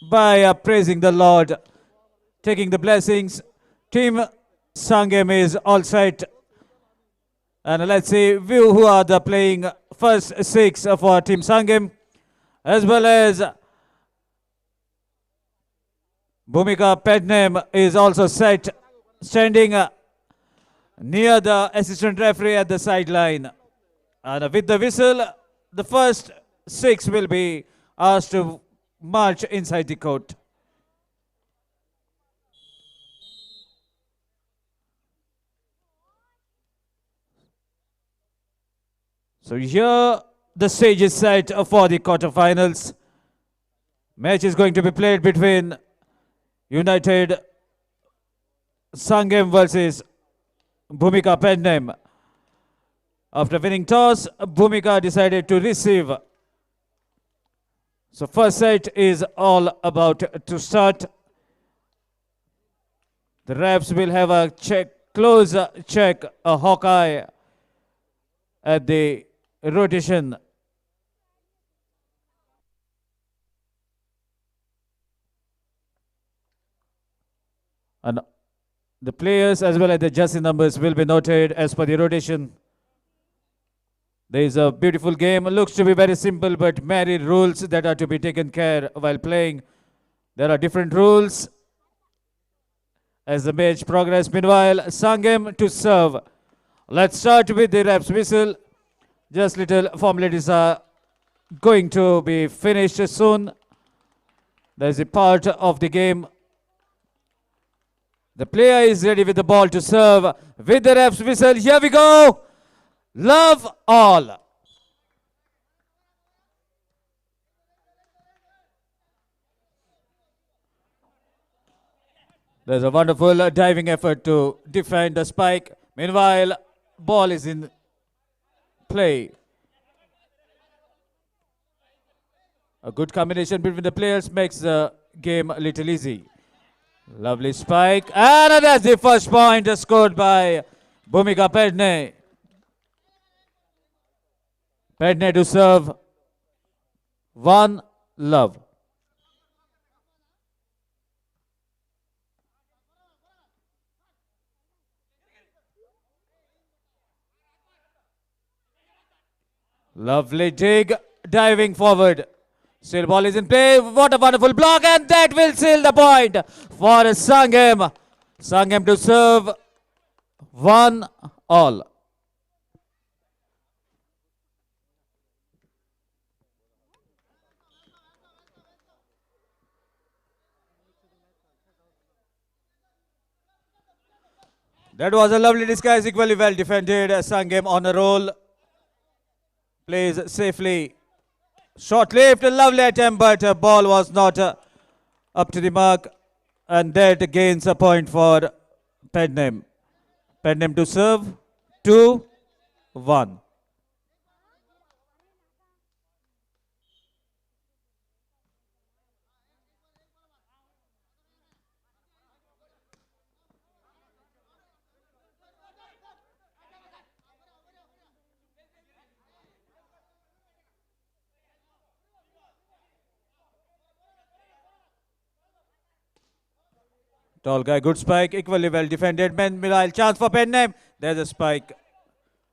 by praising the Lord, taking the blessings. Team Sangam is all set. And let's see who are the playing first six for Team Sangam, as well as Bhumika PERNEM is also set, standing near the assistant referee at the sideline. And with the whistle, the first six will be asked to march inside the court. So here the stage is set for the quarterfinals. Match is going to be played between United Sangam versus Bhumika PERNEM. After winning toss, Bhumika decided to receive. So first set is all about to start. The refs will have a close check, a hawkeye at the rotation. And the players as well as the jersey numbers will be noted as per the rotation. There is a beautiful game. It looks to be very simple, but many rules that are to be taken care while playing. There are different rules as the match progresses. Meanwhile, Sangam to serve. Let's start with the ref's whistle. Just little formalities are going to be finished soon. There's a part of the game. The player is ready with the ball to serve. With the ref's whistle, here we go. Love all. There's a wonderful diving effort to defend the spike. Meanwhile, ball is in play. A good combination between the players makes the game a little easy. Lovely spike. And that's the first point scored by Bhumika PERNEM. PERNEM to serve. 1-love. Lovely dig, diving forward. Still ball is in play. What a wonderful block, and that will seal the point for Sangam. Sangam to serve. 1-all. That was a lovely disguise, equally well defended. Sangam on a roll. Plays safely. Short lift, a lovely attempt, but ball was not up to the mark. And that gains a point for PERNEM. PERNEM to serve. 2-1. Tall guy, good spike, equally well defended. Meanwhile, chance for PERNEM. There's a spike.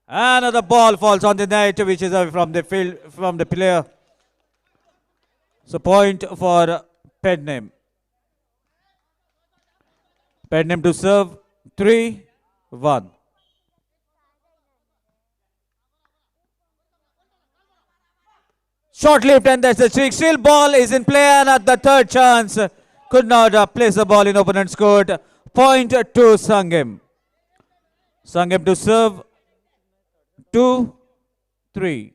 Another ball falls on the net, which is away from the field, from the player. So point for PERNEM. PERNEM to serve. 3-1. Short lift, and that's the trick. Still ball is in play, and at the third chance could not place the ball in opponent's court. Point to Sangam. Sangam to serve. 2-3.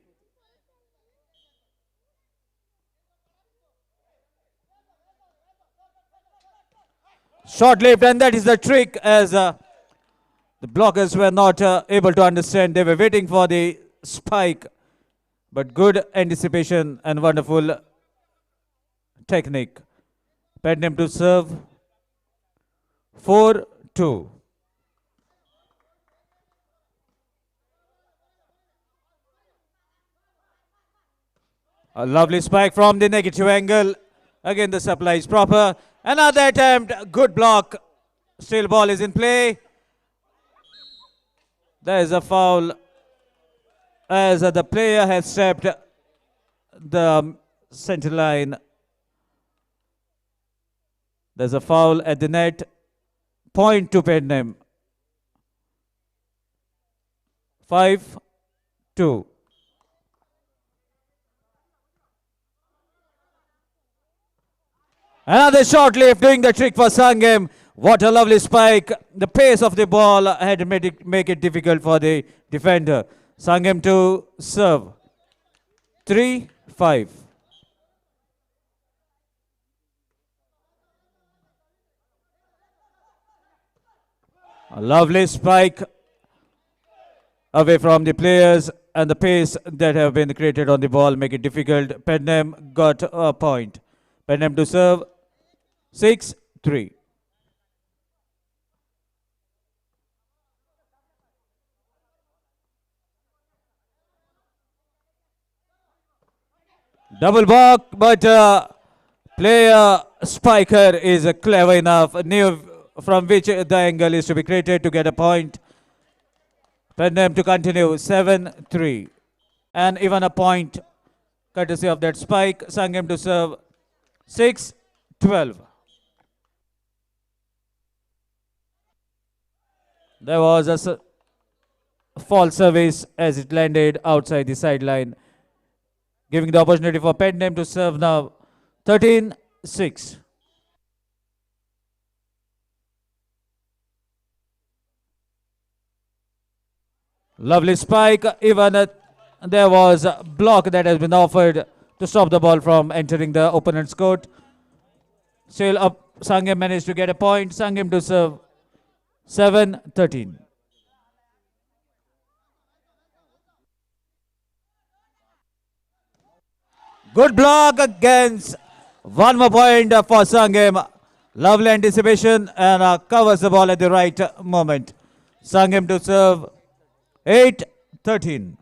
Short lift, and that is the trick, as the blockers were not able to understand. They were waiting for the spike, but good anticipation and wonderful technique. PERNEM to serve. 4-2. A lovely spike from the negative angle. Again, the supply is proper. Another attempt. Good block. Still ball is in play. There is a foul as the player has stepped the center line. There's a foul at the net. Point to PERNEM. 5-2. Another short lift doing the trick for Sangam. What a lovely spike. The pace of the ball had to make it difficult for the defender. Sangam to serve. 3-5. A lovely spike away from the players, and the pace that have been created on the ball make it difficult. PERNEM got a point. PERNEM to serve. 6-3. Double block, but player spiker is clever enough, knew from which the angle is to be created to get a point. PERNEM to continue. 7-3. And even a point courtesy of that spike. Sangam to serve. 6-12. There was a false service as it landed outside the sideline, giving the opportunity for PERNEM to serve now. 13-6. Lovely spike. Even there was a block that has been offered to stop the ball from entering the opponent's court. Still up, Sangam managed to get a point. Sangam to serve. 7-13. Good block against. One more point for Sangam. Lovely anticipation and covers the ball at the right moment. Sangam to serve. 8-13.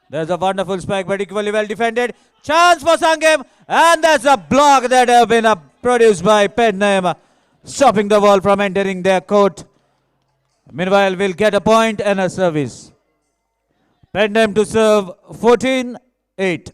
There's a wonderful spike, but equally well defended. Chance for Sangam, and that's a block that have been produced by PERNEM, stopping the ball from entering their court. Meanwhile, we'll get a point and a service. PERNEM to serve. 14-8.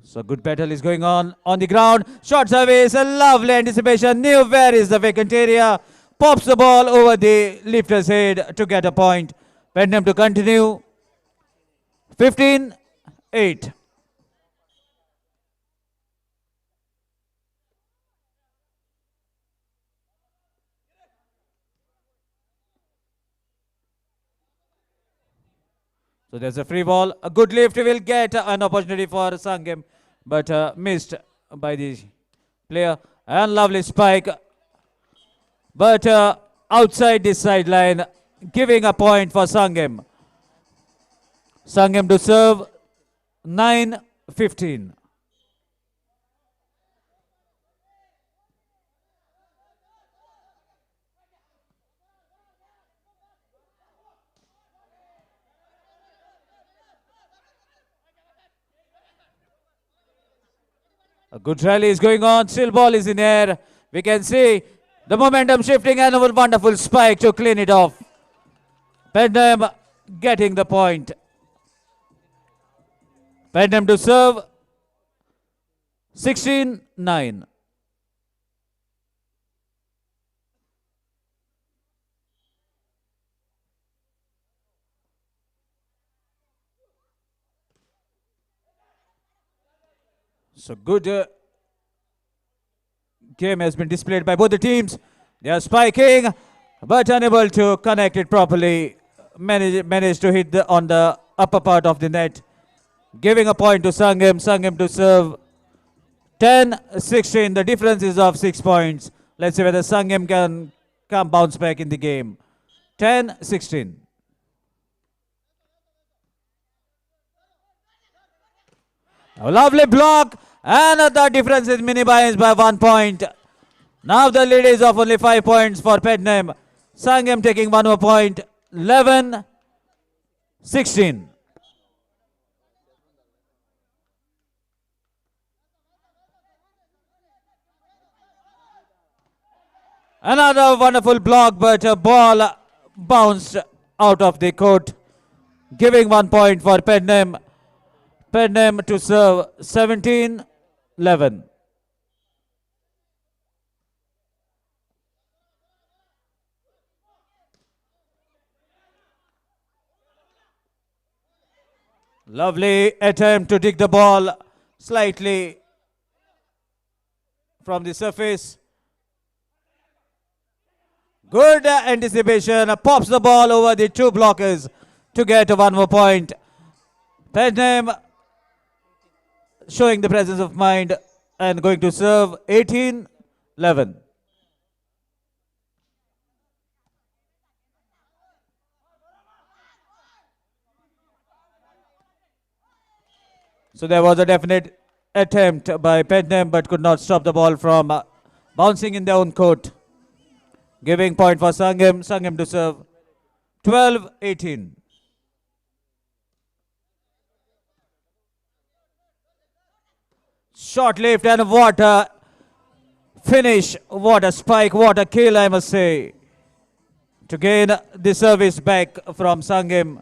So good battle is going on the ground. Short service, a lovely anticipation. Knew where is the vacant area. Pops the ball over the lifter's head to get a point. PERNEM to continue. 15-8. So there's a free ball. A good lift will get an opportunity for Sangam, but missed by the player. And lovely spike. But outside the sideline, giving a point for Sangam. Sangam to serve. 9-15. A good rally is going on. Still ball is in air. We can see the momentum shifting and a wonderful spike to clean it off. PERNEM getting the point. PERNEM to serve. 16-9. So good game has been displayed by both the teams. They are spiking, but unable to connect it properly. Managed to hit on the upper part of the net, giving a point to Sangam. Sangam to serve. 10-16. The difference is of 6 points. Let's see whether Sangam can come bounce back in the game. 10-16. A lovely block, and the difference is minimized by 1 point. Now the lead is of only 5 points for PERNEM. Sangam taking 1 more point, 11-16. Another wonderful block, but a ball bounced out of the court, giving 1 point for PERNEM. PERNEM to serve 17-11. Lovely attempt to dig the ball slightly from the surface. Good anticipation, pops the ball over the 2 blockers to get 1 more point. PERNEM showing the presence of mind and going to serve 18-11. So there was a definite attempt by PERNEM but could not stop the ball from bouncing in their own court. Giving point for Sangam. Sangam to serve 12-18. Short lift and what a finish, what a spike, what a kill, I must say, to gain the service back from Sangam.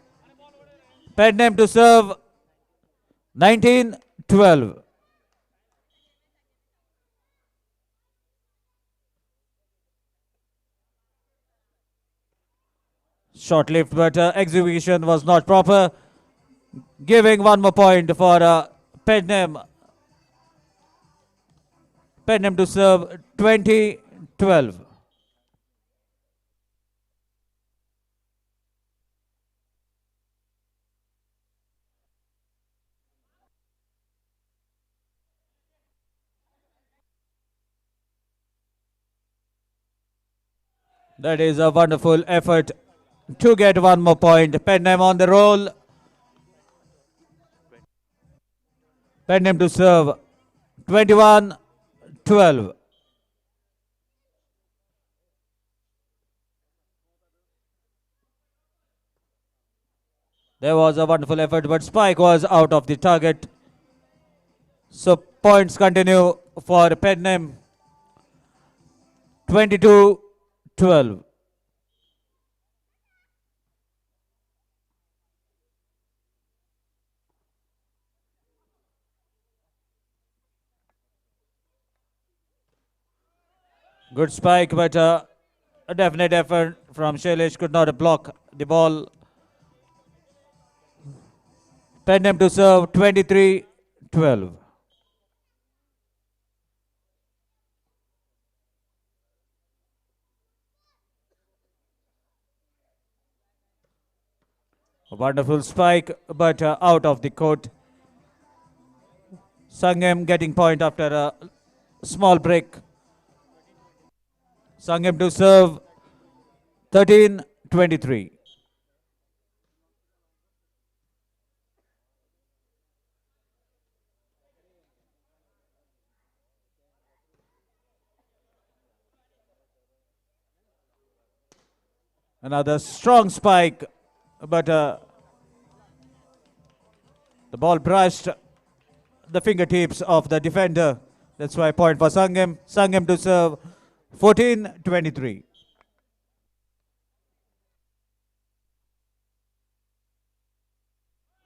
PERNEM to serve 19-12. Short lift, but execution was not proper. Giving 1 more point for PERNEM. PERNEM to serve 20-12. That is a wonderful effort to get 1 more point. PERNEM on the roll. PERNEM to serve 21-12. There was a wonderful effort, but spike was out of the target. So points continue for PERNEM. 22-12. Good spike, but a definite effort from Shailesh could not block the ball. PERNEM to serve 23-12. A wonderful spike, but out of the court. Sangam getting point after a small break. Sangam to serve 13-23. Another strong spike, but the ball brushed the fingertips of the defender. That's why point for Sangam. Sangam to serve 14-23.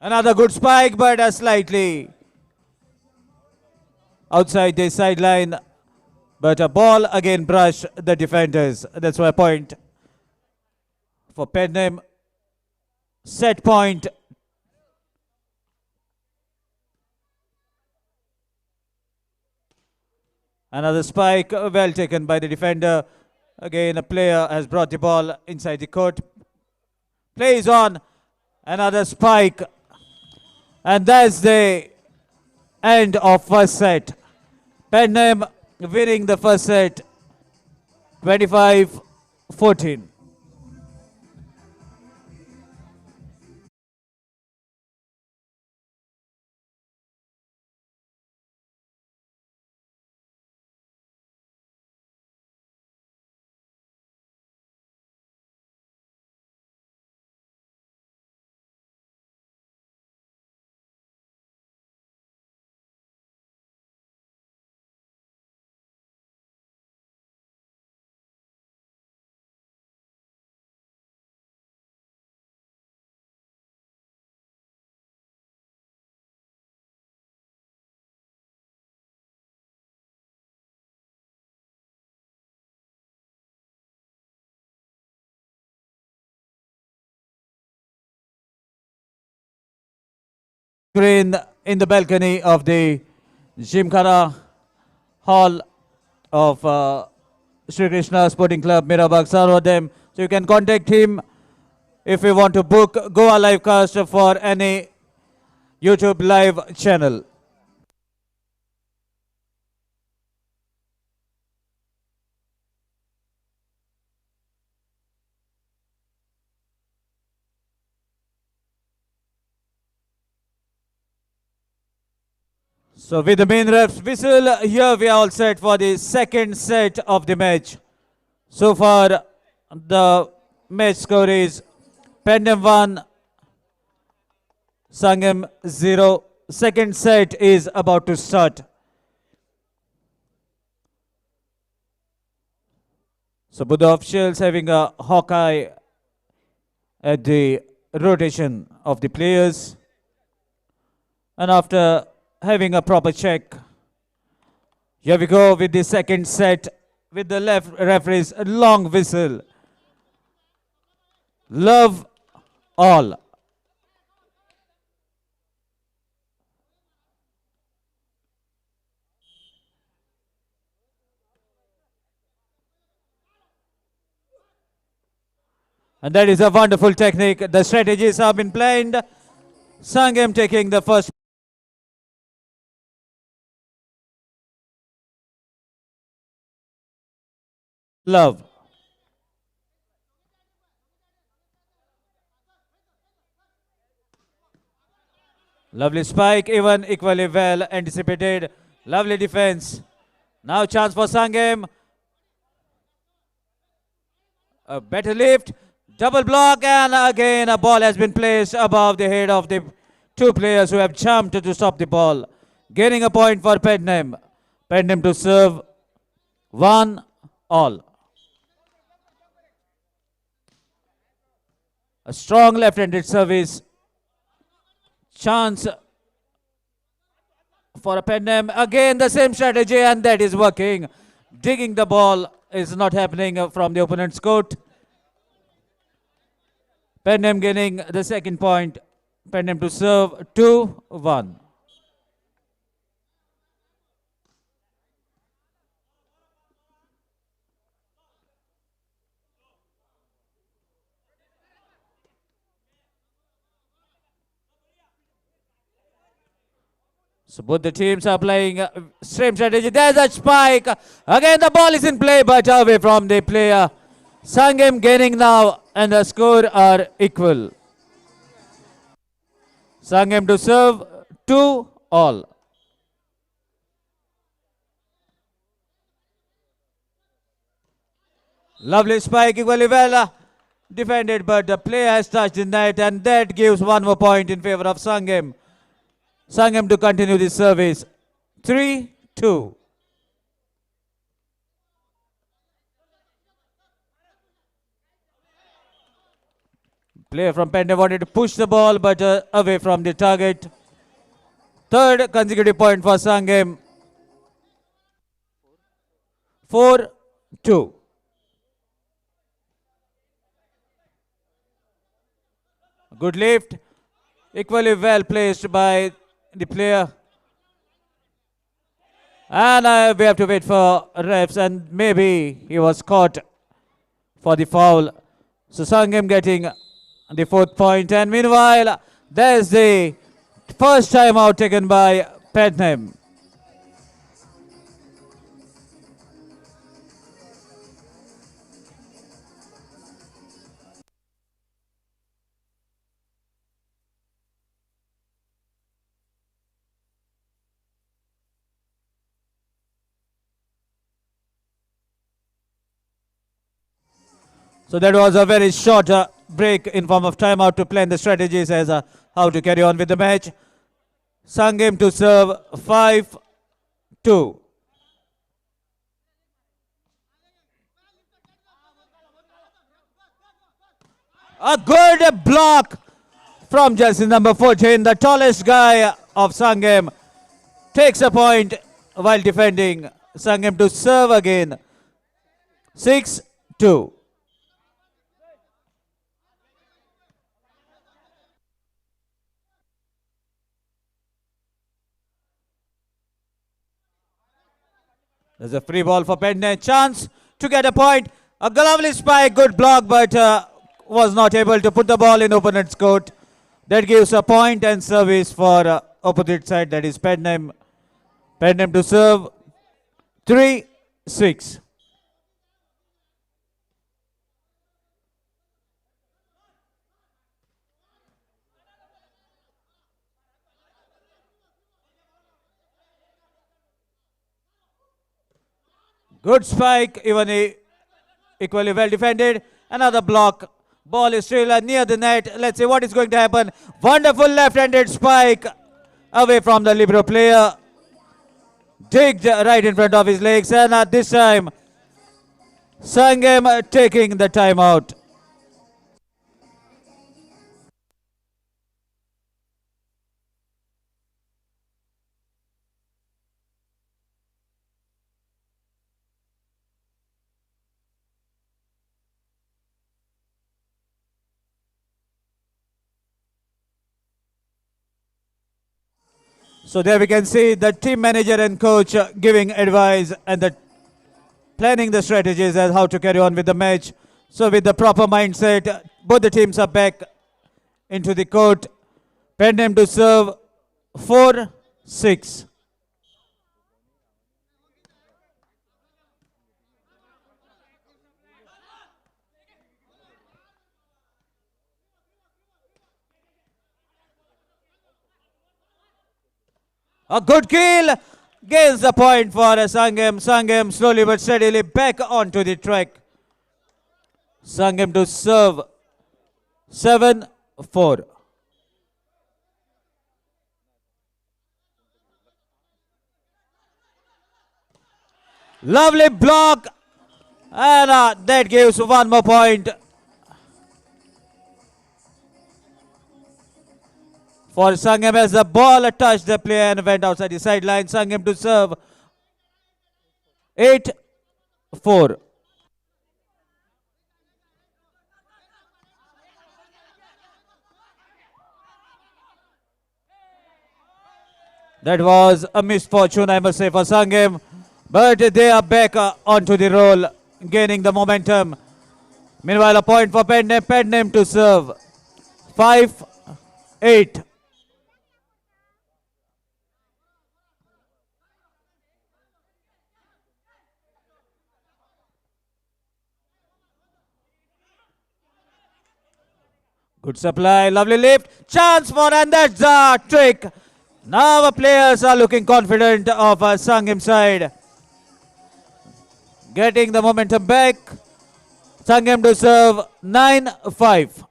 Another good spike, but slightly outside the sideline. But a ball again brushed the defenders. That's why point for PERNEM. Set point. Another spike, well taken by the defender. Again, a player has brought the ball inside the court. Play is on. Another spike. And that's the end of first set. PERNEM winning the first set 25-14. screen in the balcony of the Gymkhana Hall of Sri Krishna Sporting Club, MIRABAG, Sarvodem. So you can contact him if you want to book Goa live cast for any YouTube live channel. So with the main ref's whistle, here we are all set for the second set of the match. So far, the match score is PERNEM 1, Sangam 0. Second set is about to start. So both the officials having a hawk eye at the rotation of the players. And after having a proper check, here we go with the second set with the left referee's long whistle. Love all. And that is a wonderful technique. The strategies have been planned. Sangam taking the first. Love. Lovely spike, even equally well anticipated. Lovely defense. Now chance for Sangam. A better lift. Double block, and again a ball has been placed above the head of the two players who have jumped to stop the ball. Gaining a point for PERNEM. PERNEM to serve 1-all. A strong left-handed service. Chance for a PERNEM. Again the same strategy, and that is working. Digging the ball is not happening from the opponent's court. PERNEM gaining the second point. PERNEM to serve 2-1. So both the teams are playing same strategy. There's a spike. Again the ball is in play but away from the player. Sangam gaining now and the score are equal. Sangam to serve 2-all. Lovely spike, equally well defended, but the player has touched the net, and that gives one more point in favor of Sangam. Sangam to continue this service. 3-2. Player from PERNEM wanted to push the ball, but away from the target. Third consecutive point for Sangam. 4-2. Good lift. Equally well placed by the player. And we have to wait for refs, and maybe he was caught for the foul. So Sangam getting the fourth point, and meanwhile there's the first time out taken by PERNEM. So that was a very short break in form of timeout to plan the strategies as how to carry on with the match. Sangam to serve 5-2. A good block from jersey number 14. The tallest guy of Sangam takes a point while defending. Sangam to serve again. 6-2. There's a free ball for PERNEM. Chance to get a point. A lovely spike, good block, but was not able to put the ball in opponent's court. That gives a point and service for opposite side, that is PERNEM. PERNEM to serve 3-6. Good spike, even equally well defended. Another block. Ball is still near the net. Let's see what is going to happen. Wonderful left-handed spike away from the libero player. Digged right in front of his legs, and at this time, Sangam taking the timeout. So there we can see the team manager and coach giving advice and planning the strategies as how to carry on with the match. So with the proper mindset, both the teams are back into the court. PERNEM to serve 4-6. A good kill, gains the point for Sangam. Sangam slowly but steadily back onto the track. Sangam to serve 7-4. Lovely block, and that gives one more point for Sangam as the ball touched the player and went outside the sideline. Sangam to serve 8-4. That was a misfortune, I must say, for Sangam. But they are back onto the roll, gaining the momentum. Meanwhile, a point for PERNEM. PERNEM to serve 5-8. Good supply, lovely lift, chance for, and that's a trick. Now the players are looking confident of Sangam side. Getting the momentum back. Sangam to serve 9-5.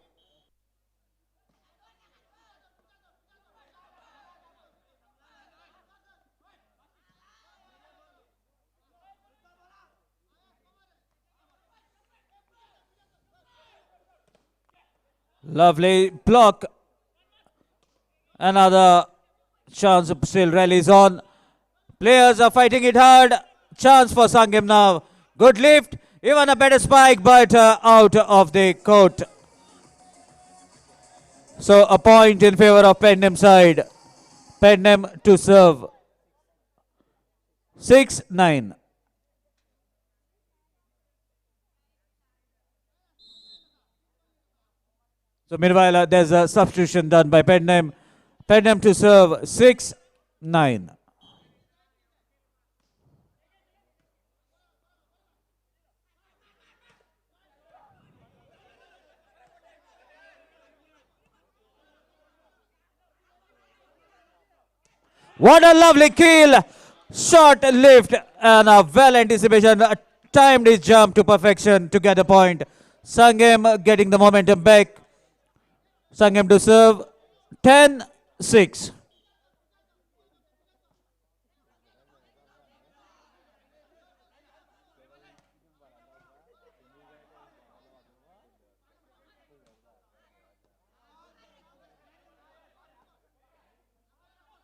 Lovely block. Another chance still rallies on. Players are fighting it hard. Chance for Sangam now. Good lift. Even a better spike, but out of the court. So a point in favor of PERNEM side. PERNEM to serve 6-9. So meanwhile, there's a substitution done by PERNEM. PERNEM to serve 6-9. What a lovely kill! Short lift and a well anticipation. Timed his jump to perfection to get a point. Sangam getting the momentum back. Sangam to serve 10-6.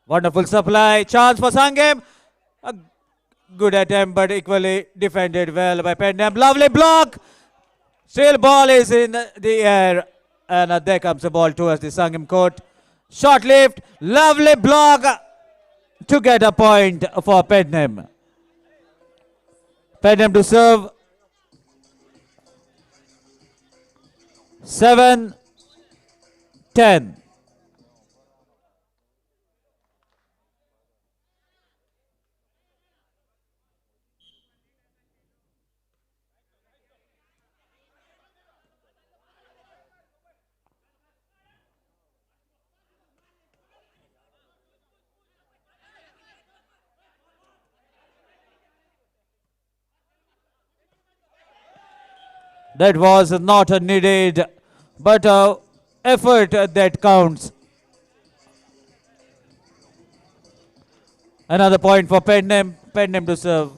Wonderful supply. Chance for Sangam. A good attempt, but equally defended well by PERNEM. Lovely block. Still ball is in the air. And there comes the ball towards the Sangam court. Short lift. Lovely block to get a point for PERNEM. PERNEM to serve. 7-10. That was not a needed, but a effort that counts. Another point for PERNEM. PERNEM to serve.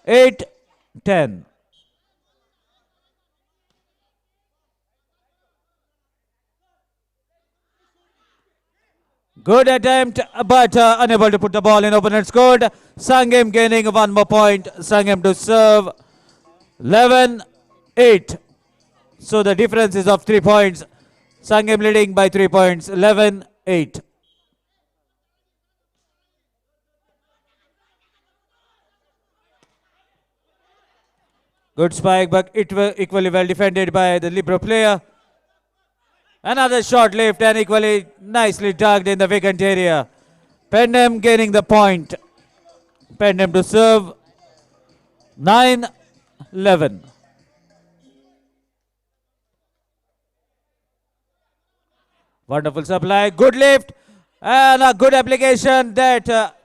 8-10. Good attempt, but unable to put the ball in opponent's court. Sangam gaining one more point. Sangam to serve. 11-8. So the difference is of 3 points. Sangam leading by 3 points. 11-8. Good spike, but equally well defended by the libero player. Another short lift and equally nicely tugged in the vacant area. PERNEM gaining the point. PERNEM to serve. 9-11. Wonderful supply, good lift and a good application that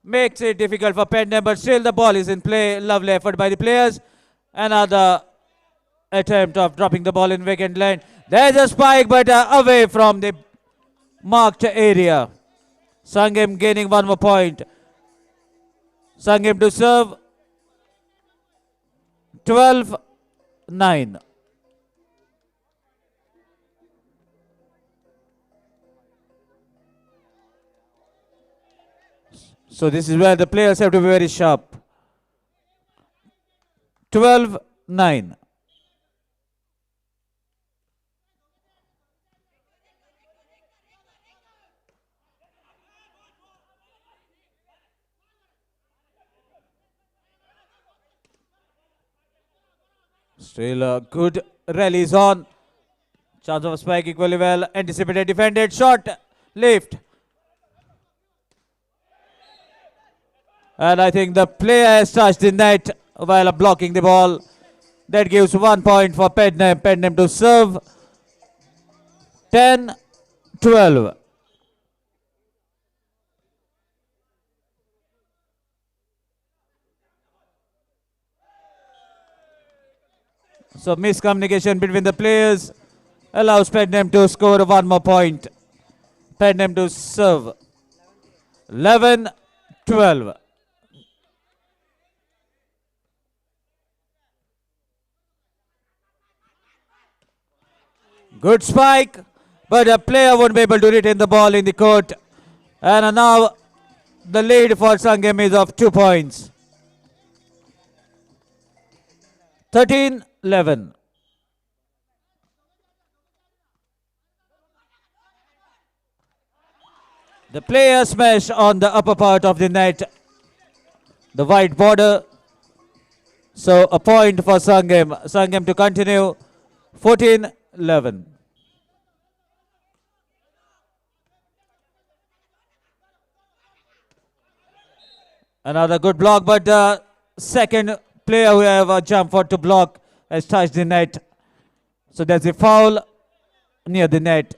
makes it difficult for PERNEM, but still the ball is in play. Lovely effort by the players. Another attempt of dropping the ball in vacant line. There's a spike, but away from the marked area. Sangam gaining one more point. Sangam to serve. 12-9. So this is where the players have to be very sharp. 12-9. Still a good rallies on. Chance of a spike equally well. Anticipated, defended, shot, lift. And I think the player has touched the net while blocking the ball. That gives 1 point for PERNEM. PERNEM to serve. 10-12. So miscommunication between the players allows PERNEM to score 1 more point. PERNEM to serve. 11-12. Good spike, but a player won't be able to retain the ball in the court. And now the lead for Sangam is of 2 points. 13-11. The player smash on the upper part of the net, the white border. So a point for Sangam. Sangam to continue. 14-11. Another good block, but the second player who have a jump for to block has touched the net. So there's a foul near the net.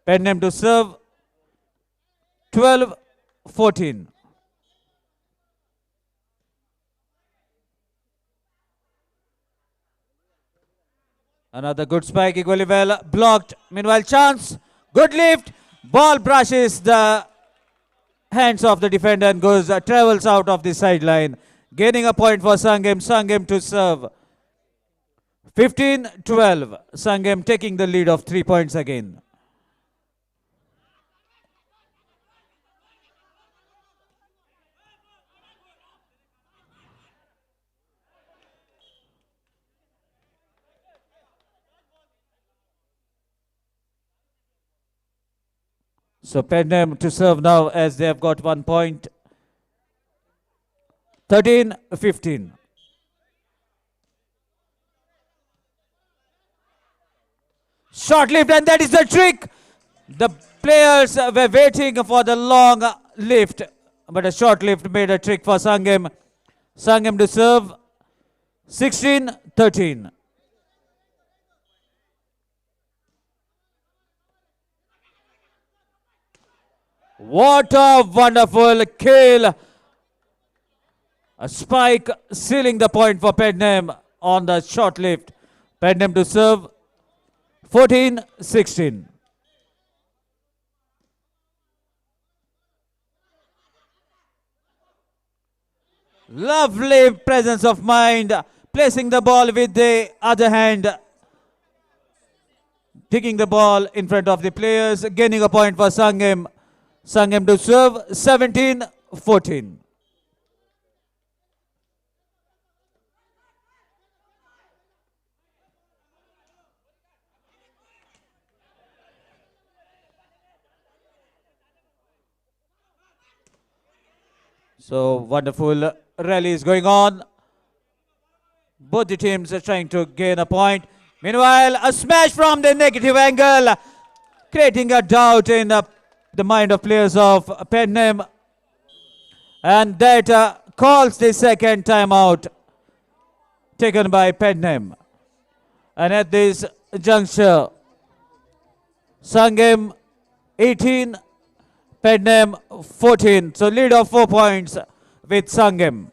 PERNEM to serve. 12-14. Another good spike, equally well blocked. Meanwhile, chance. Good lift. Ball brushes the hands of the defender and travels out of the sideline. Gaining a point for Sangam. Sangam to serve. 15-12. Sangam taking the lead of 3 points again. So PERNEM to serve now as they have got 1 point. 13-15. Short lift, and that is the trick. The players were waiting for the long lift, but a short lift made a trick for Sangam. Sangam to serve 16-13. What a wonderful kill. A spike sealing the point for PERNEM on the short lift. PERNEM to serve 14-16. Lovely presence of mind, placing the ball with the other hand, taking the ball in front of the players, gaining a point for Sangam. Sangam to serve 17-14. So wonderful rally is going on. Both the teams are trying to gain a point. Meanwhile, a smash from the negative angle, creating a doubt in the mind of players of PERNEM. And that calls the second timeout taken by PERNEM. And at this juncture, Sangam 18, PERNEM 14. So lead of 4 points with Sangam.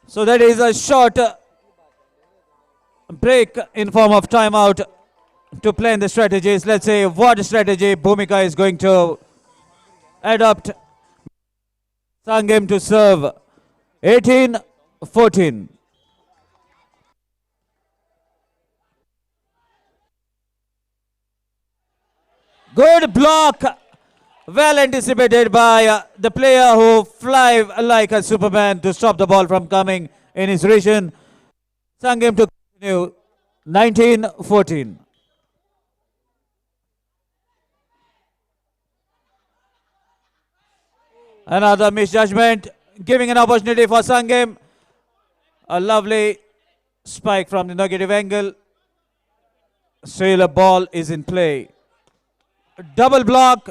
So that is a short break in form of timeout to plan the strategies. Let's see what strategy Bhumika is going to adopt. Sangam to serve 18-14. Good block. Well anticipated by the player who fly like a Superman to stop the ball from coming in his region. Sangam to continue 19-14. Another misjudgment, giving an opportunity for Sangam. A lovely spike from the negative angle. Still a ball is in play. Double block.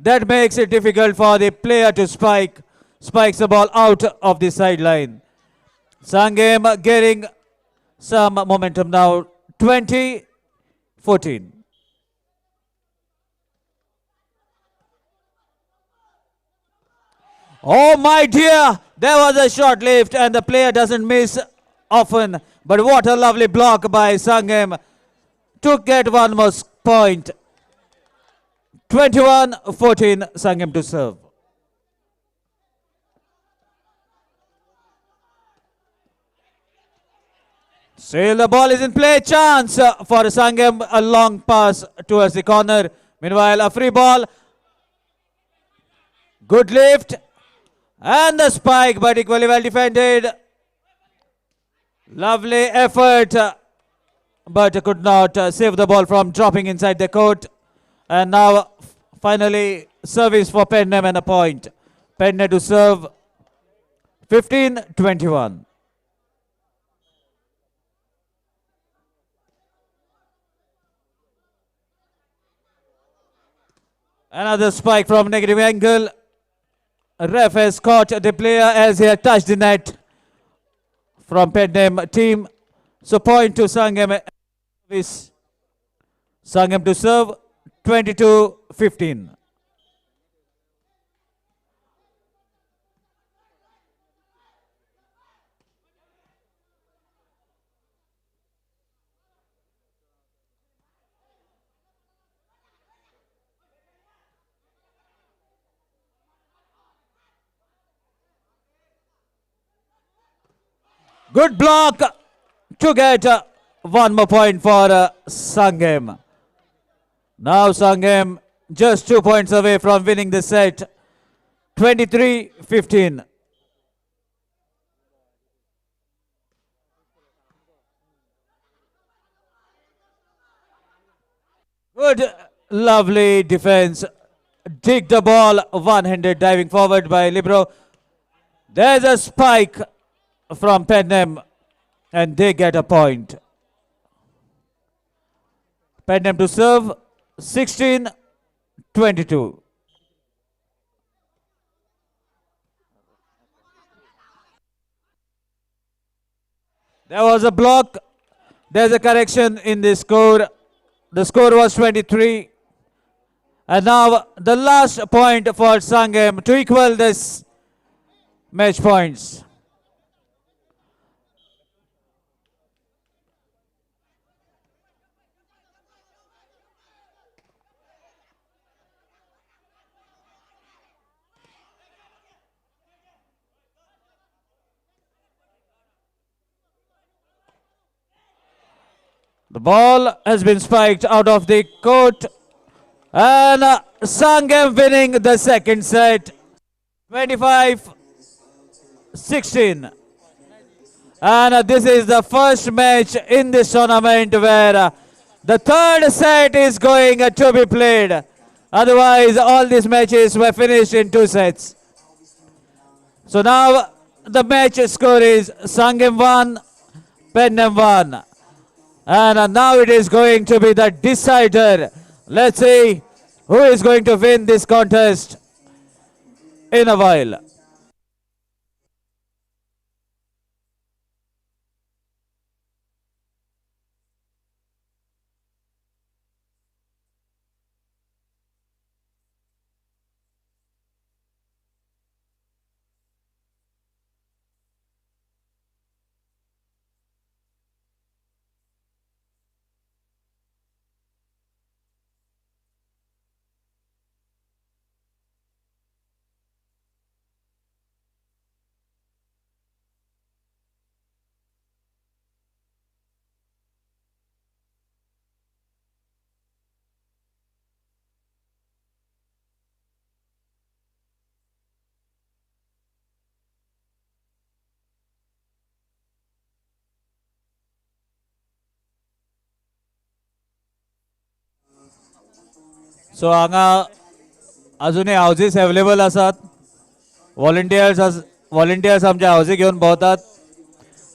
That makes it difficult for the player to spike. Spikes the ball out of the sideline. Sangam getting some momentum now. 20-14. Oh my dear, there was a short lift and the player doesn't miss often. But what a lovely block by Sangam to get one more point. 21-14, Sangam to serve. Still the ball is in play. Chance for Sangam. A long pass towards the corner. Meanwhile, a free ball. Good lift. And the spike, but equally well defended. Lovely effort, but could not save the ball from dropping inside the court. And now, finally, service for PERNEM and a point. PERNEM to serve 15-21. Another spike from negative angle. Ref has caught the player as he had touched the net from PERNEM team. So point to Sangam. Sangam to serve 22-15. Good block to get one more point for Sangam. Now Sangam just 2 points away from winning the set. 23-15. Good, lovely defense. Dig the ball, one-handed diving forward by Libero. There's a spike from PERNEM, and they get a point. PERNEM to serve, 16-22. There was a block. There's a correction in the score. The score was 23. And now the last point for Sangam to equal this match points. The ball has been spiked out of the court. And Sangam winning the second set, 25-16. And this is the first match in this tournament where the third set is going to be played. Otherwise, all these matches were finished in 2 sets. So now the match score is Sangam 1, PERNEM 1. And now it is going to be the decider. Let's see who is going to win this contest in a while. So हांगा अजूनही houses available आसात. Volunteers आमच्या housie घेऊन भोंवतात.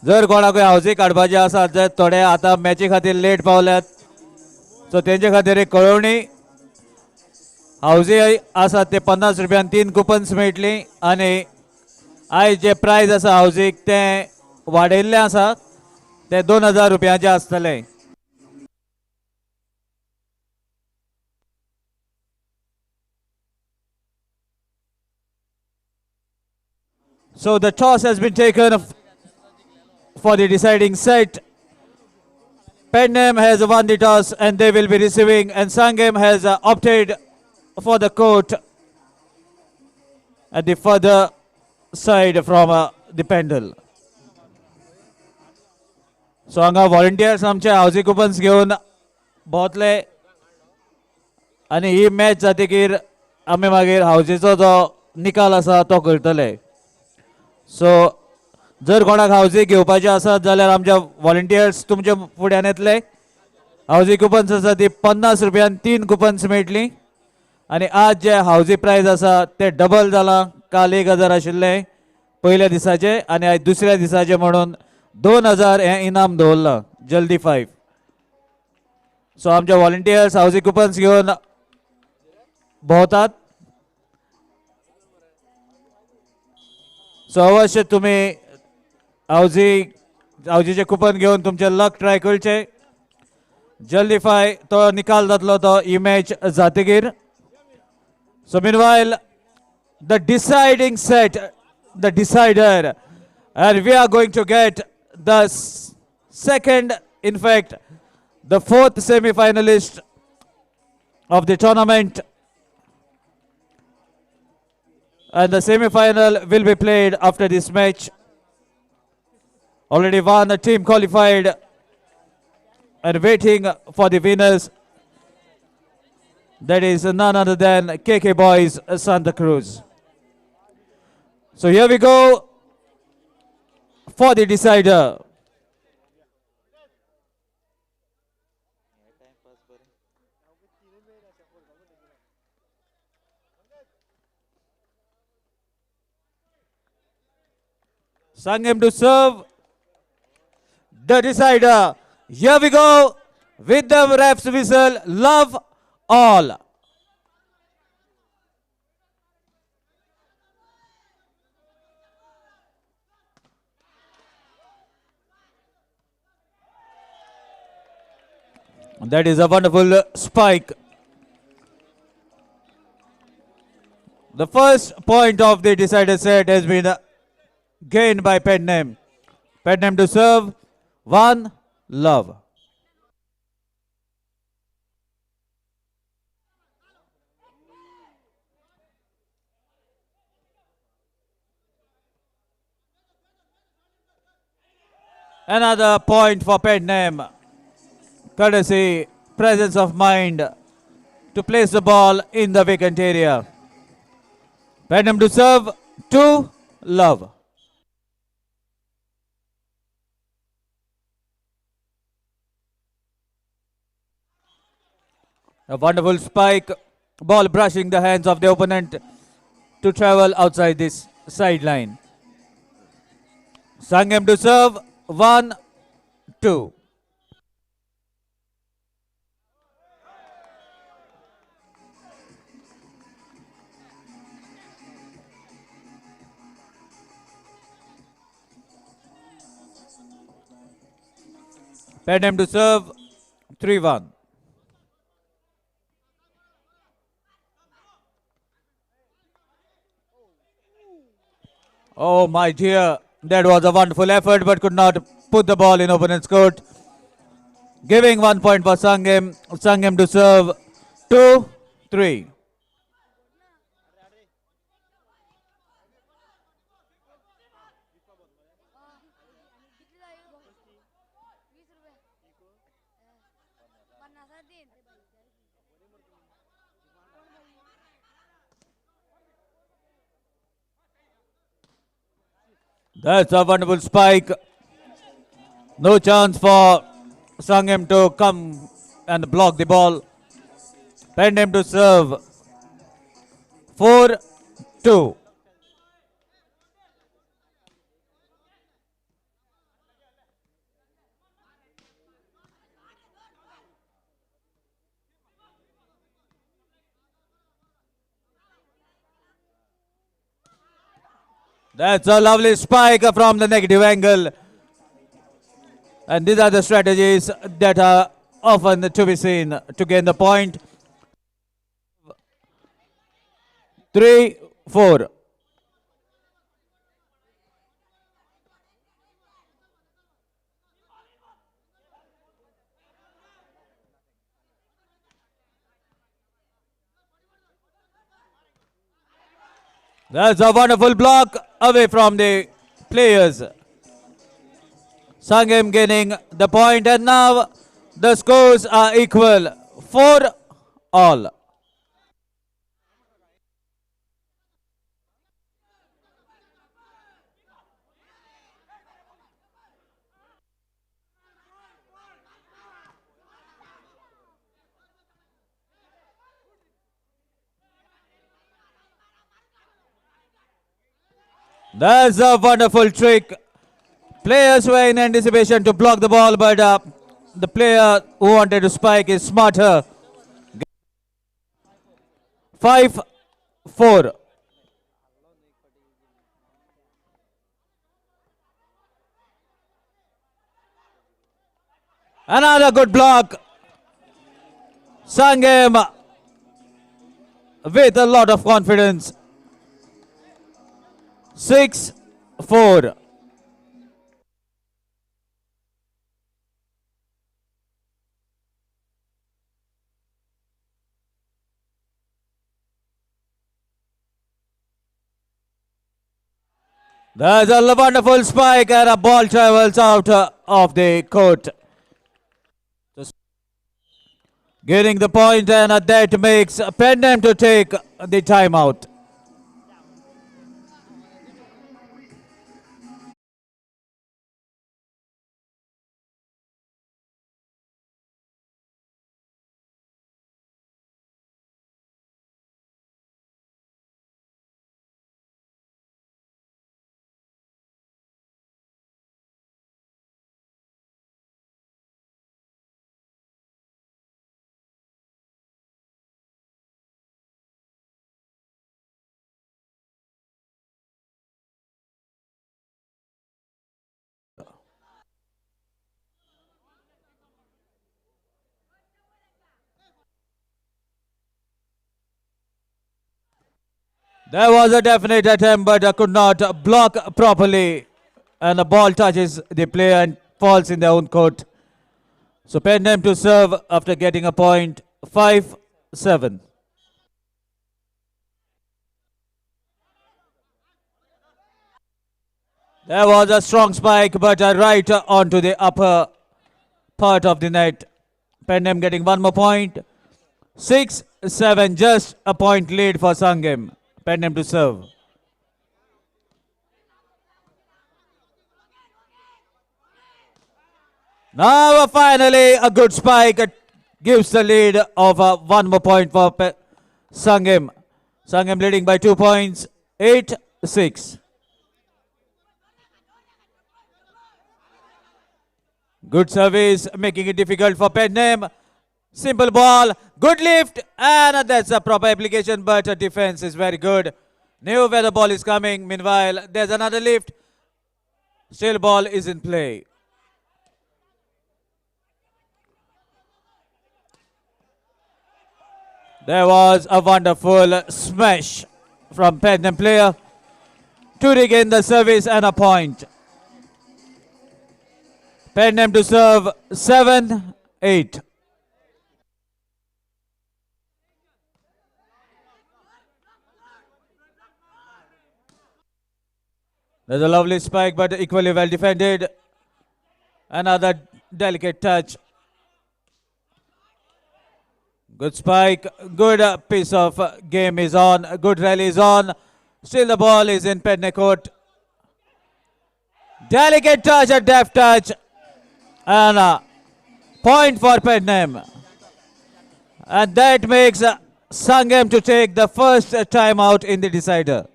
जर कोणाकूय housie काडपाचे आसात जर थोडे आतां मॅची खातीर लेट पावल्यात सो तेंचे खातीर एक कळवणी. हाऊसी आसात ते 50 रुपयान 3 कुपन्स मेळटली आनी आयज जे प्रायज आसा हाऊसीक तें वाडयल्लें आसा ते 2000 रुपयाचें आसतलें. So the toss has been taken for the deciding set. PERNEM has won the toss and they will be receiving, and Sangam has opted for the court at the further side from the pendle. So हांगा volunteers आमचे housie coupons घेऊन भोंवतले आनी ही match जातकीर आमी मागीर हाऊसीचो जो निकाल आसा तो करतले. सो जर कोणाक हाऊसी घेवपाचे आसात जाल्यार आमच्या व्हॉलंटियर्स तुमच्या फुड्यान येतले. हाऊसी कुपन्स आसा ती 50 रुपयान 3 कुपन्स मेळटली आनी आज जे हाऊसी प्रायज आसा ते डबल जाला. काल 1000 आशिल्ले पयल्या दिसाचे आनी आयज दुसऱ्या दिसाचे म्हणून 2000 हे इनाम दवरला जल्दी 5. सो आमचे व्हॉलंटियर्स हाऊसी कुपन्स घेवन भोंवतात. सो अवश्य तुम्ही हाऊसीचे कुपन घेऊन तुमचे लक ट्राय करचे. जल्दी 5 तो निकाल जातलो तो ही मॅच जातकीर. सो meanwhile the deciding set, the decider, and we are going to get the second, in fact the 4th semi-finalist of the tournament, and the semi-final will be played after this match. Already one team qualified and waiting for the winners. That is none other than KK Boys Santa Cruz. So here we go for the decider. Sangam to serve the decider. Here we go with the ref's whistle. Love all. That is a wonderful spike. The first point of the decider set has been gained by PERNEM. PERNEM to serve. 1 love. Another point for PERNEM. Courtesy, presence of mind to place the ball in the vacant area. PERNEM to serve. 2 love. A wonderful spike. Ball brushing the hands of the opponent to travel outside this sideline. Sangam to serve. 1 2. PERNEM to serve. 3 1. Oh my dear, that was a wonderful effort but could not put the ball in opponent's court. Giving 1 point for Sangam. Sangam to serve. 2 3. That's a wonderful spike. No chance for Sangam to come and block the ball. PERNEM to serve. 4 2. That's a lovely spike from the negative angle. And these are the strategies that are often to be seen to gain the point. 3 4. That's a wonderful block away from the players. Sangam gaining the point, and now the scores are equal. 4 all. That's a wonderful trick. Players were in anticipation to block the ball, but the player who wanted to spike is smarter. 5 4. Another good block. Sangam with a lot of confidence. 6 4. There's a wonderful spike and a ball travels out of the court. Getting the point, and that makes PERNEM to take the timeout. There was a definite attempt, but could not block properly. And the ball touches the player and falls in their own court. So PERNEM to serve after getting a point, 5-7. There was a strong spike, but right onto the upper part of the net. PERNEM getting one more point. 6-7, just a point lead for Sangam. PERNEM to serve. Now finally a good spike gives the lead of one more point for Sangam. Sangam leading by 2 points, 8-6. Good service, making it difficult for PERNEM. Simple ball, good lift, and that's a proper application, but defense is very good. Knew where the ball is coming. Meanwhile, there's another lift. Still ball is in play. There was a wonderful smash from PERNEM player to regain the service and a point. PERNEM to serve 7-8. There's a lovely spike, but equally well defended. Another delicate touch. Good spike, good piece of game is on, good rally is on. Still the ball is in PERNEM court. Delicate touch, a deft touch. And a point for PERNEM. And that makes Sangam to take the first time out in the decider.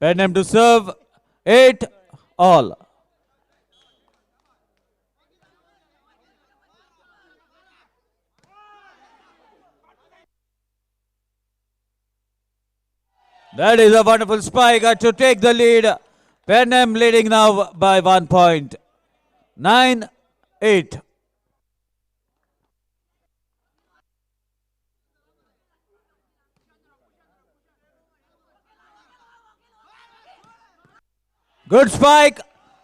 PERNEM to serve 8-all. That is a wonderful spike to take the lead. PERNEM leading now by 1 point. 9-8. Good spike.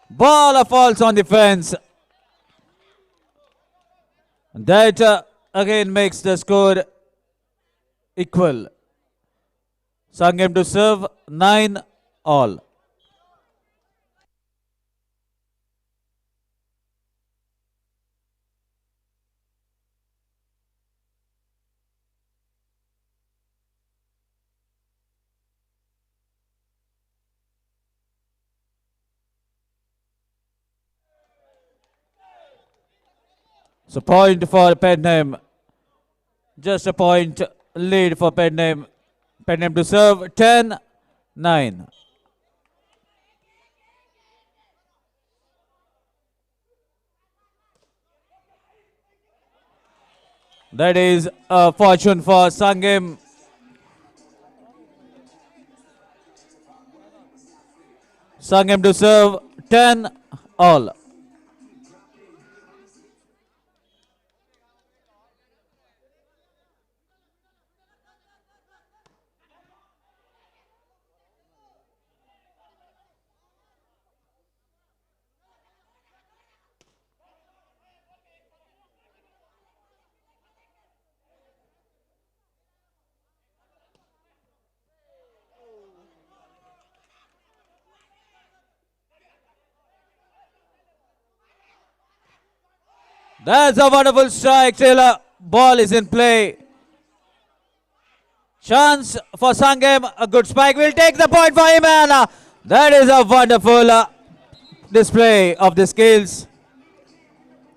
Ball falls on the fence. That again makes the score equal. Sangam to serve 9-all. So point for PERNEM. Just a point lead for PERNEM. PERNEM to serve 10-9. That is a fortune for Sangam. Sangam to serve 10-all. That's a wonderful strike. Still ball is in play. Chance for Sangam. A good spike. Will take the point for him. And that is a wonderful display of the skills.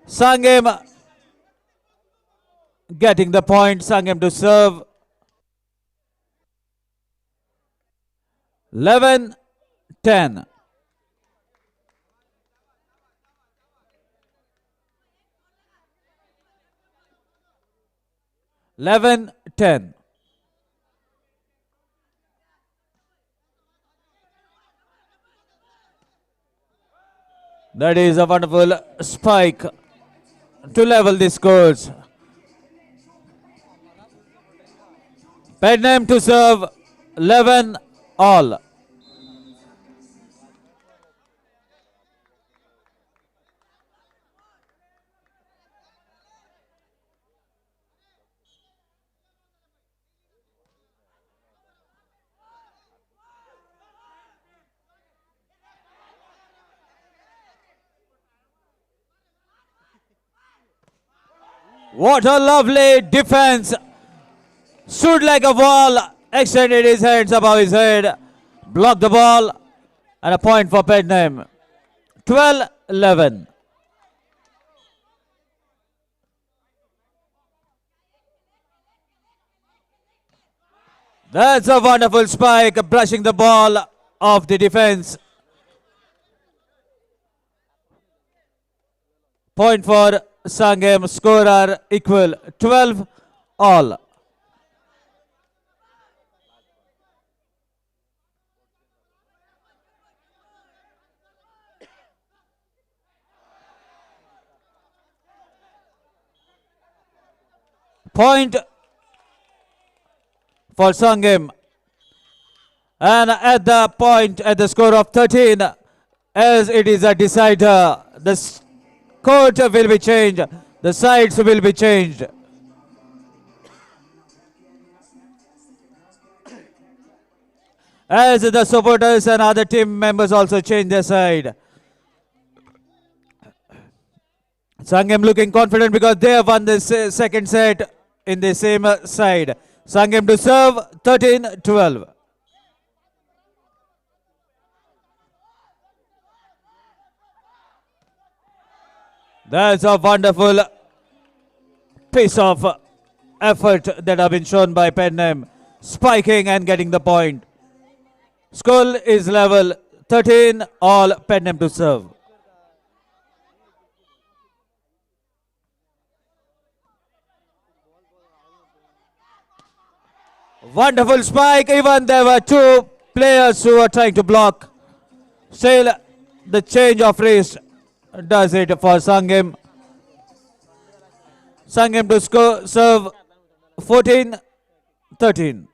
Sangam getting the point. Sangam to serve. 11-10. 11-10. That is a wonderful spike to level the scores. PERNEM to serve 11 all. What a lovely defense. Stood like a wall, extended his hands above his head, blocked the ball, and a point for PERNEM. 12-11. That's a wonderful spike, brushing the ball off the defense. Point for Sangam, scorer equal 12 all. Point for Sangam. And at the point, at the score of 13, as it is a decider, the court will be changed. The sides will be changed. As the supporters and other team members also change their side. Sangam looking confident because they have won the second set in the same side. Sangam to serve 13-12. That's a wonderful piece of effort that have been shown by PERNEM, spiking and getting the point. Score is level 13 all, PERNEM to serve. Wonderful spike, even there were two players who were trying to block. Still, the change of wrist does it for Sangam. Sangam to serve 14-13.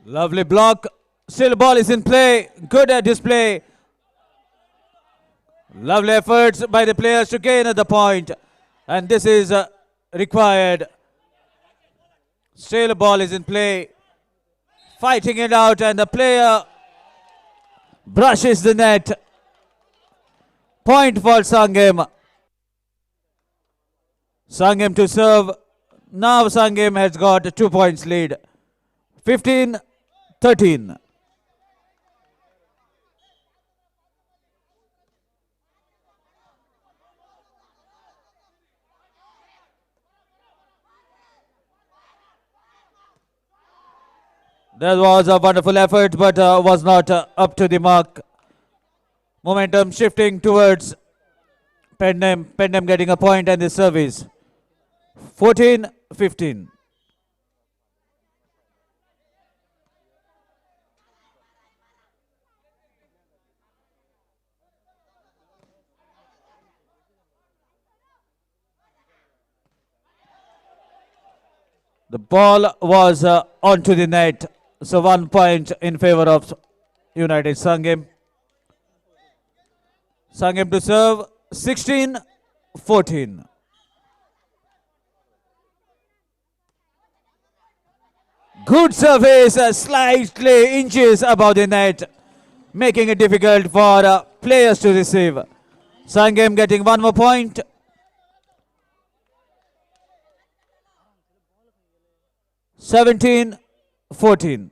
Lovely block. Still ball is in play. Good at display. Lovely efforts by the players to gain the point. And this is required. Still ball is in play. Fighting it out and the player brushes the net. Point for Sangam. Sangam to serve. Now Sangam has got 2 points lead. 15-13. That was a wonderful effort, but was not up to the mark. Momentum shifting towards PERNEM. PERNEM getting a point and the service. 14-15. The ball was onto the net, so 1 point in favor of United Sangam. Sangam to serve 16-14. Good surface, slightly inches above the net, making it difficult for players to receive. Sangam getting one more point. (17-14).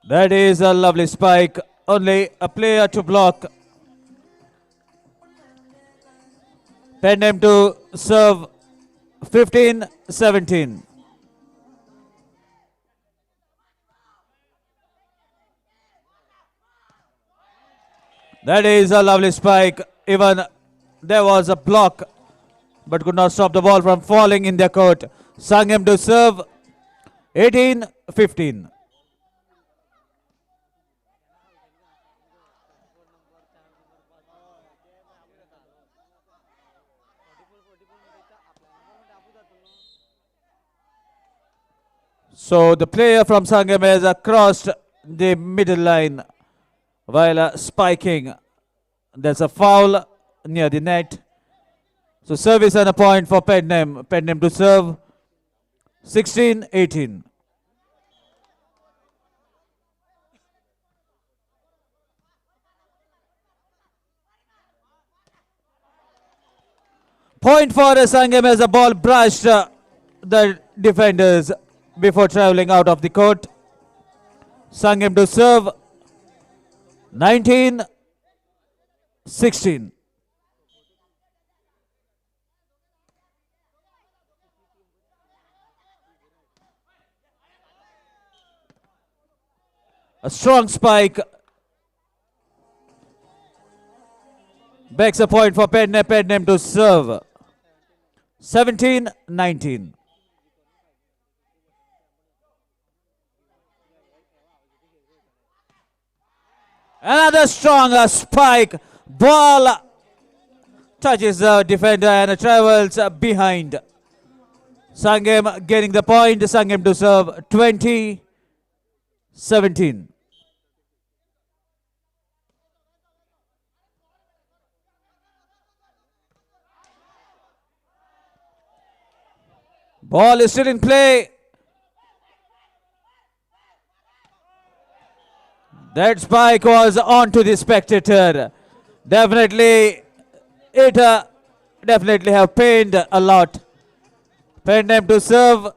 That is a lovely spike. Only a player to block. PERNEM to serve 15-17. That is a lovely spike. Even there was a block, but could not stop the ball from falling in their court. Sangam to serve 18-15. So the player from Sangam has crossed the middle line while spiking. There's a foul near the net. So service and a point for PERNEM. PERNEM to serve 16-18. Point for Sangam as the ball brushed the defenders before traveling out of the court. Sangam to serve 19-16. A strong spike. Begs a point for PERNEM. PERNEM to serve 17-19. Another strong spike. Ball touches the defender and travels behind. Sangam getting the point. Sangam to serve 20-17. Ball is still in play. That spike was on to the spectator. Definitely, it definitely have pained a lot. PERNEM to serve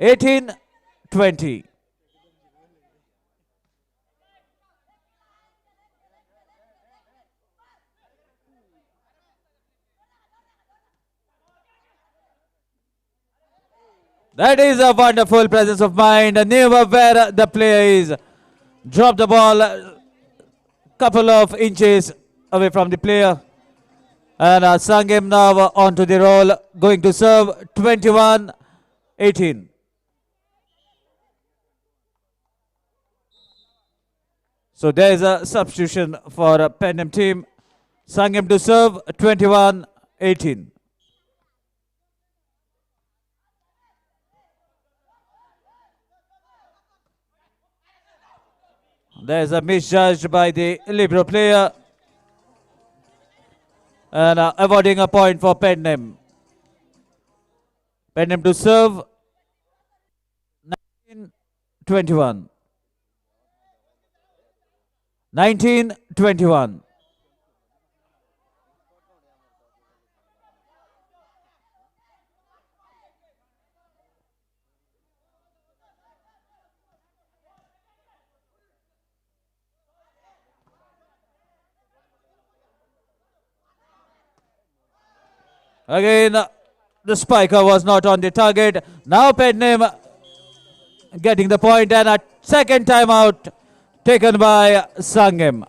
18-20. That is a wonderful presence of mind. Never where the player is. Drop the ball a couple of inches away from the player. And Sangam now onto the roll. Going to serve 21-18. So there is a substitution for a PERNEM team. Sangam to serve 21-18. There is a misjudge by the libero player and awarding a point for PERNEM. PERNEM to serve 19-21. 19-21. Again, the spiker was not on the target. Now PERNEM getting the point and a second timeout taken by Sangam.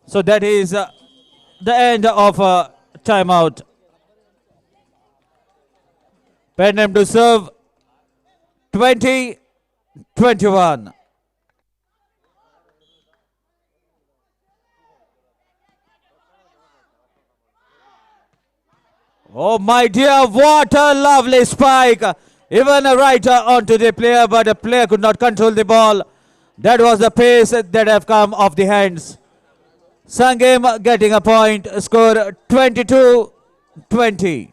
So that is the end of a timeout. PERNEM to serve 20-21. Oh my dear, what a lovely spike. Even a right onto the player, but the player could not control the ball. That was the pace that have come off the hands. Sangam getting a point, score 22-20.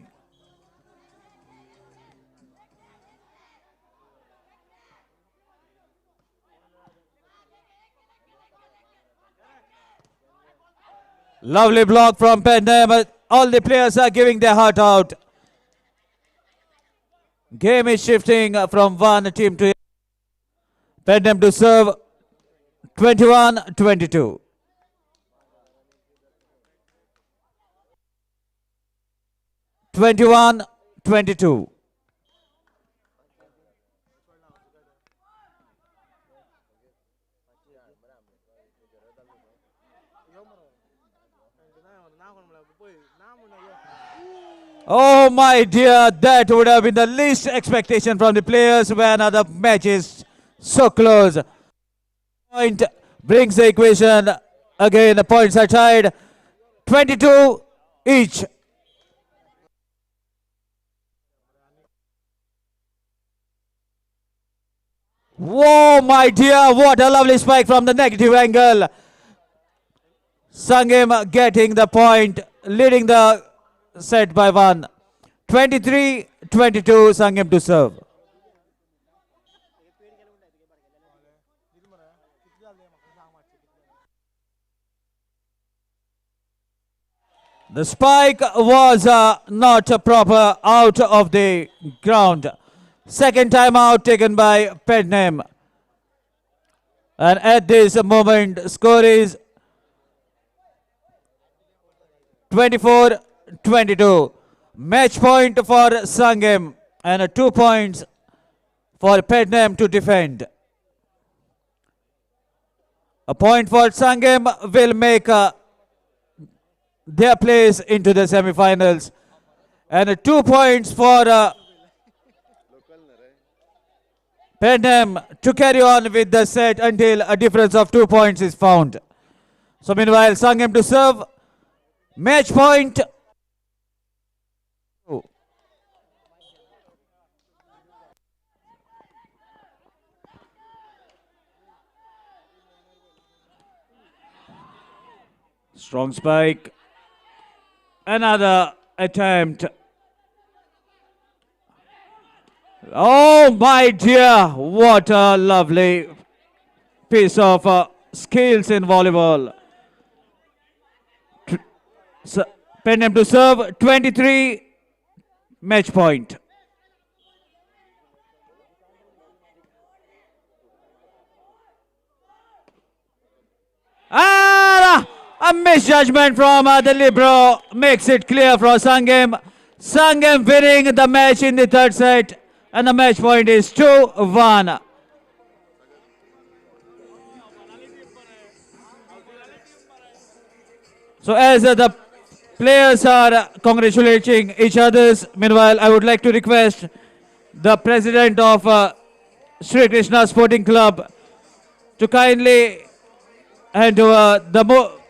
Lovely block from PERNEM. All the players are giving their heart out. Game is shifting from one team to PERNEM to serve 21-22. Oh my dear, that would have been the least expectation from the players when the match is so close. Point brings the equation again. The points are tied 22 each. Whoa, my dear, what a lovely spike from the negative angle. Sangam getting the point, leading the set by one. 23-22, Sangam to serve. The spike was not proper out of the ground. Second time out taken by PERNEM. And at this moment, score is 24-22. Match point for Sangam and 2 points for PERNEM to defend. A point for Sangam will make their place into the semi-finals. And 2 points for PERNEM to carry on with the set until a difference of 2 points is found. So meanwhile, Sangam to serve. Match point. Strong spike. Another attempt. Oh my dear, what a lovely piece of skills in volleyball. PERNEM to serve, 23, match point. A misjudgment from the libero makes it clear for Sangam. Sangam winning the match in the third set, and the match point is 2-1. So as the players are congratulating each others, meanwhile I would like to request the president of SHREE KRISHNA Sporting Club to kindly hand over the